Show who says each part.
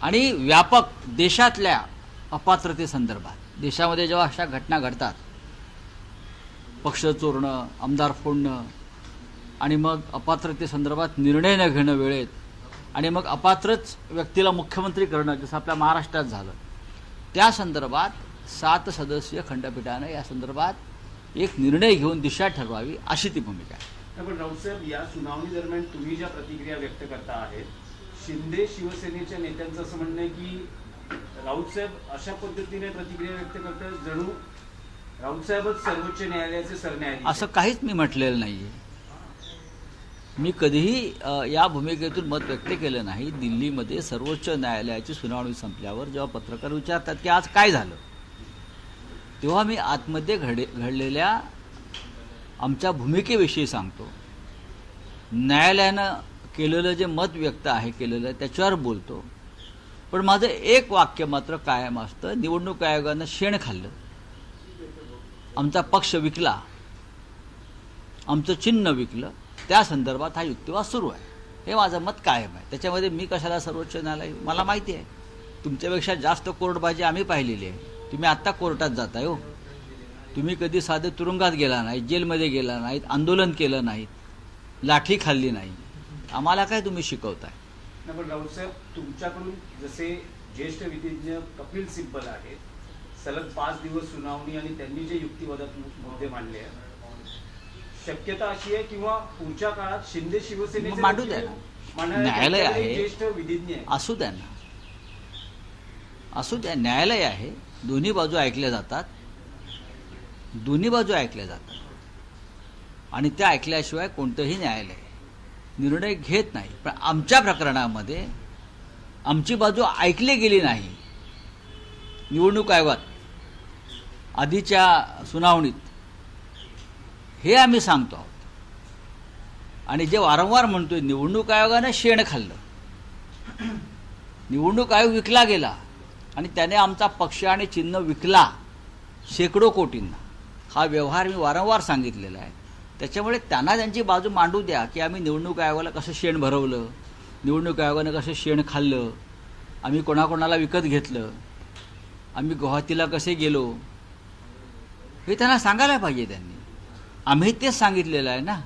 Speaker 1: आणि व्यापक देशातल्या अपात्रतेसंदर्भात देशामध्ये जेव्हा अशा घटना घडतात, पक्ष चोरणं, आमदार फोडणं आणि मग अपात्रतेसंदर्भात निर्णय न घेणं वेळेत आणि मग अपात्रच व्यक्तीला मुख्यमंत्री करणं, जसं आपल्या महाराष्ट्रात झालं, त्या संदर्भात 7 सदस्यीय खंडपीठानं या संदर्भात एक निर्णय घेऊन दिशा ठरवावी अशी ती भूमिका आहे.
Speaker 2: पण राऊतसाहेब, या सुनावणी दरम्यान तुम्ही ज्या प्रतिक्रिया व्यक्त करता आहेत, शिंदे शिवसेनेच्या नेत्यांचं असं म्हणणं आहे की राऊतसाहेब अशा पद्धतीने प्रतिक्रिया व्यक्त करतात जणू राऊतसाहेबच सर्वोच्च न्यायालयाचे सरन्यायाधीश.
Speaker 1: असं काहीच मी म्हटलेलं नाही आहे. मी कधीही या भूमिकेतून मत व्यक्त केलं नाही. दिल्लीमध्ये सर्वोच्च न्यायालयाची सुनावणी संपल्यावर जेव्हा पत्रकार विचारतात की आज काय झालं, तेव्हा मी आतमध्ये घडलेल्या आमच्या भूमिकेविषयी सांगतो. न्यायालयानं केलेलं जे मत व्यक्त आहे केलेलं त्याच्यावर बोलतो. पण माझं एक वाक्य मात्र कायम असतं, निवडणूक आयोगानं शेण खाल्लं, आमचा पक्ष विकला, आमचं चिन्ह विकलं, त्या संदर्भात हा युक्तिवाद सुरू आहे. हे माझं मत कायम आहे. त्याच्यामध्ये मी कशाला सर्वोच्च न्यायालय, मला माहिती आहे तुमच्यापेक्षा जास्त कोर्टबाजी आम्ही पाहिलेली आहे. तुम्ही आत्ता कोर्टात जाताय हो, तुम्ही कधी साधे तुरुंगात गेला नाहीत, जेलमध्ये गेला नाहीत, आंदोलन केलं नाहीत, लाठी खाल्ली नाही. आम्हाला काय तुम्ही शिकवताय?
Speaker 2: पण राऊतसाहेब, तुमच्याकडून जसे ज्येष्ठ विधिज्ञ कपिल सिब्बल आहेत, सलग 5 दिवस सुनावणी आणि त्यांनी जे युक्तिवादात मुद्दे मांडले आहेत, शक्यता अशी आहे किंवा पुढच्या काळात शिंदे शिवसेनेचे
Speaker 1: मांडू द्या ना, न्यायालय आहे,
Speaker 2: ज्येष्ठ विधिज्ञ
Speaker 1: असू द्या ना, असू द्या, न्यायालय आहे, दोन्ही बाजू ऐकल्या जातात, दोन्ही बाजू ऐकल्या जातात आणि त्या ऐकल्याशिवाय कोणतंही न्यायालय निर्णय घेत नाही. पण आमच्या प्रकरणामध्ये आमची बाजू ऐकली गेली नाही. निवडणूक आयोगात आधीच्या सुनावणीत हे आम्ही सांगतो आहोत. आणि जे वारंवार म्हणतोय निवडणूक आयोगानं शेण खाल्लं, निवडणूक आयोग विकला गेला आणि त्याने आमचा पक्ष आणि चिन्ह विकला शेकडो कोटींना, हा व्यवहार मी वारंवार सांगितलेला आहे. त्याच्यामुळे त्यांना त्यांची बाजू मांडू द्या की आम्ही निवडणूक आयोगाला कसं शेण भरवलं, निवडणूक आयोगानं कसं शेण खाल्लं, आम्ही कोणाकोणाला विकत घेतलं, आम्ही गुवाहाटीला कसे गेलो, हे त्यांना सांगायला पाहिजे त्यांनी. आम्ही तेच सांगितलेलं आहे ना.